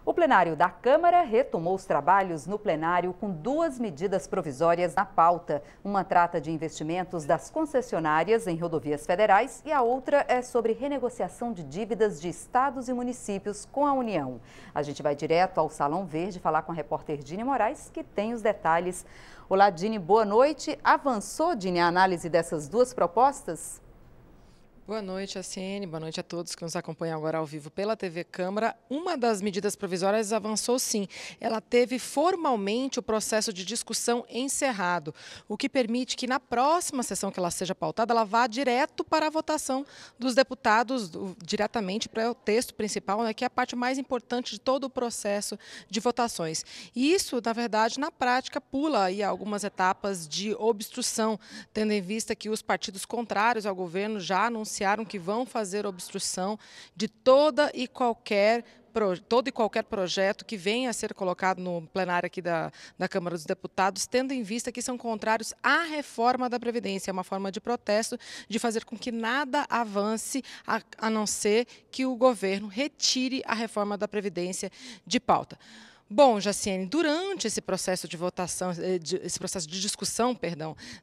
O plenário da Câmara retomou os trabalhos no plenário com duas medidas provisórias na pauta. Uma trata de investimentos das concessionárias em rodovias federais e a outra é sobre renegociação de dívidas de estados e municípios com a União. A gente vai direto ao Salão Verde falar com a repórter Dini Moraes, que tem os detalhes. Olá, Dini, boa noite. Avançou, Dini, a análise dessas duas propostas? Boa noite, ACN. Boa noite a todos que nos acompanham agora ao vivo pela TV Câmara. Uma das medidas provisórias avançou sim. Ela teve formalmente o processo de discussão encerrado, o que permite que na próxima sessão que ela seja pautada, ela vá direto para a votação dos deputados, diretamente para o texto principal, né, que é a parte mais importante de todo o processo de votações. E isso, na verdade, na prática, pula aí algumas etapas de obstrução, tendo em vista que os partidos contrários ao governo já anunciaram que vão fazer obstrução de todo e qualquer projeto que venha a ser colocado no plenário aqui da Câmara dos Deputados, tendo em vista que são contrários à reforma da Previdência. É uma forma de protesto, de fazer com que nada avance, a não ser que o governo retire a reforma da Previdência de pauta. Bom, Jaciene, durante esse processo de votação, esse processo de discussão,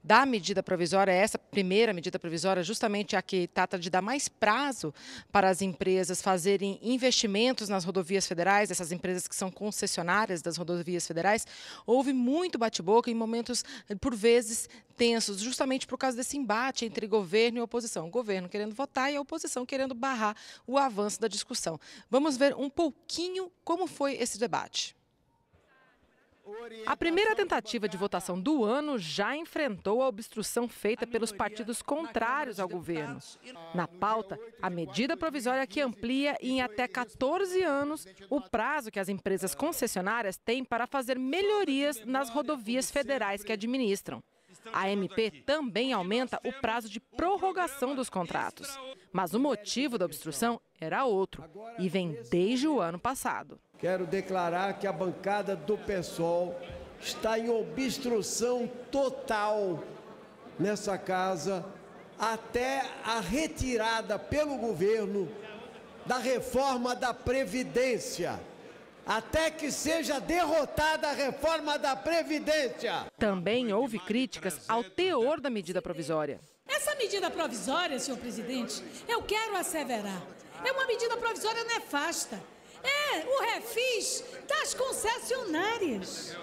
da medida provisória, essa primeira medida provisória, justamente a que trata de dar mais prazo para as empresas fazerem investimentos nas rodovias federais, essas empresas que são concessionárias das rodovias federais, houve muito bate-boca em momentos, por vezes, tensos, justamente por causa desse embate entre governo e oposição. O governo querendo votar e a oposição querendo barrar o avanço da discussão. Vamos ver um pouquinho como foi esse debate. A primeira tentativa de votação do ano já enfrentou a obstrução feita pelos partidos contrários ao governo. Na pauta, a medida provisória que amplia em até 14 anos o prazo que as empresas concessionárias têm para fazer melhorias nas rodovias federais que administram. A MP também aumenta o prazo de prorrogação dos contratos. Mas o motivo da obstrução era outro e vem desde o ano passado. Quero declarar que a bancada do PSOL está em obstrução total nessa casa até a retirada pelo governo da reforma da Previdência. Até que seja derrotada a reforma da Previdência. Também houve críticas ao teor da medida provisória. Essa medida provisória, senhor presidente, eu quero asseverar, é uma medida provisória nefasta. É o refis das concessionárias.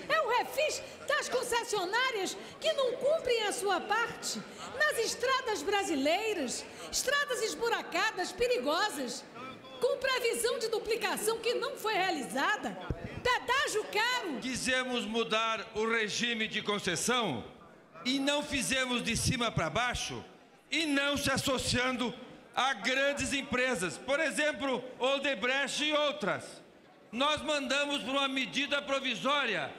É o refis das concessionárias que não cumprem a sua parte nas estradas brasileiras, estradas esburacadas, perigosas, com previsão de duplicação que não foi realizada, pedágio caro. Quisemos mudar o regime de concessão e não fizemos de cima para baixo e não se associando a grandes empresas, por exemplo, Odebrecht e outras. Nós mandamos para uma medida provisória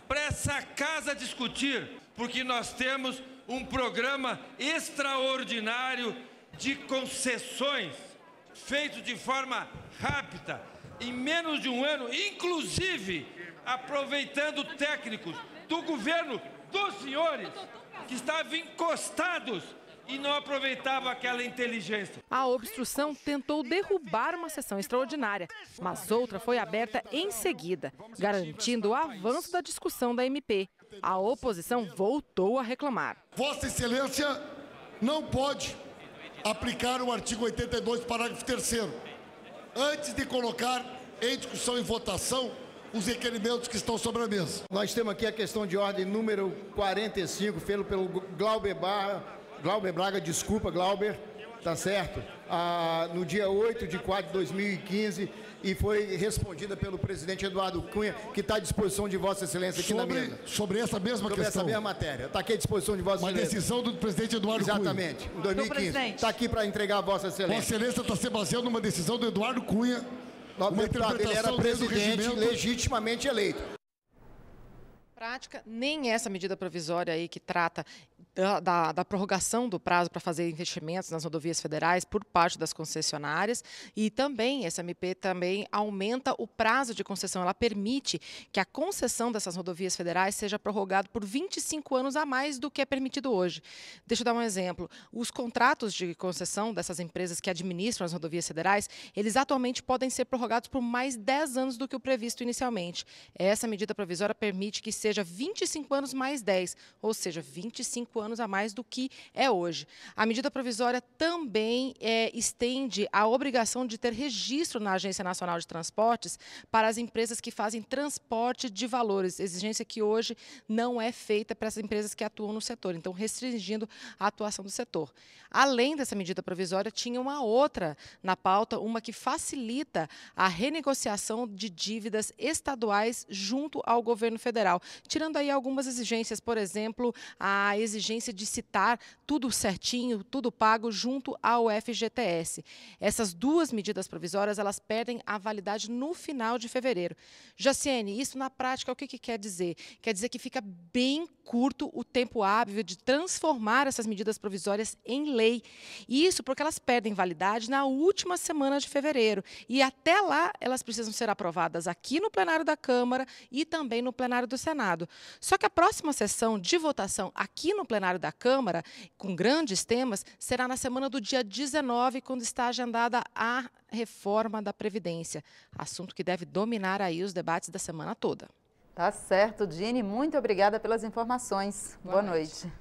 para essa casa discutir, porque nós temos um programa extraordinário de concessões feito de forma rápida, em menos de um ano, inclusive aproveitando técnicos do governo dos senhores que estavam encostados e não aproveitavam aquela inteligência. A obstrução tentou derrubar uma sessão extraordinária, mas outra foi aberta em seguida, garantindo o avanço da discussão da MP. A oposição voltou a reclamar. Vossa Excelência não pode aplicar o artigo 82, parágrafo 3º, antes de colocar em discussão e votação os requerimentos que estão sobre a mesa. Nós temos aqui a questão de ordem número 45, feito pelo Glauber Braga, desculpa, Glauber, tá certo? No dia 8/4/2015 e foi respondida pelo presidente Eduardo Cunha, que está à disposição de Vossa Excelência aqui na mesa. Sobre essa mesma sobre questão? Sobre essa mesma matéria. Está aqui à disposição de Vossa Excelência. Uma decisão do presidente Eduardo Cunha. Exatamente, em 2015. Está aqui para entregar a Vossa Excelência. Vossa Excelência está se baseando numa decisão do Eduardo Cunha. Ele era presidente legitimamente eleito. Prática, nem essa medida provisória aí que trata da prorrogação do prazo para fazer investimentos nas rodovias federais por parte das concessionárias, e também essa MP também aumenta o prazo de concessão. Ela permite que a concessão dessas rodovias federais seja prorrogada por 25 anos a mais do que é permitido hoje. Deixa eu dar um exemplo. Os contratos de concessão dessas empresas que administram as rodovias federais, eles atualmente podem ser prorrogados por mais 10 anos do que o previsto inicialmente. Essa medida provisória permite que seja 25 anos mais 10, ou seja, 25 anos a mais do que é hoje. A medida provisória também estende a obrigação de ter registro na Agência Nacional de Transportes para as empresas que fazem transporte de valores, exigência que hoje não é feita para as empresas que atuam no setor, então restringindo a atuação do setor. Além dessa medida provisória, tinha uma outra na pauta, uma que facilita a renegociação de dívidas estaduais junto ao governo federal, tirando aí algumas exigências, por exemplo, a exigência de citar tudo certinho, tudo pago junto ao FGTS. Essas duas medidas provisórias, elas perdem a validade no final de fevereiro. Jaciene, isso na prática o que quer dizer? Quer dizer que fica bem curto o tempo hábil de transformar essas medidas provisórias em lei. Isso porque elas perdem validade na última semana de fevereiro. E até lá, elas precisam ser aprovadas aqui no plenário da Câmara e também no plenário do Senado. Só que a próxima sessão de votação aqui no plenário da Câmara, com grandes temas, será na semana do dia 19, quando está agendada a reforma da Previdência. Assunto que deve dominar aí os debates da semana toda. Tá certo, Dini. Muito obrigada pelas informações. Boa noite.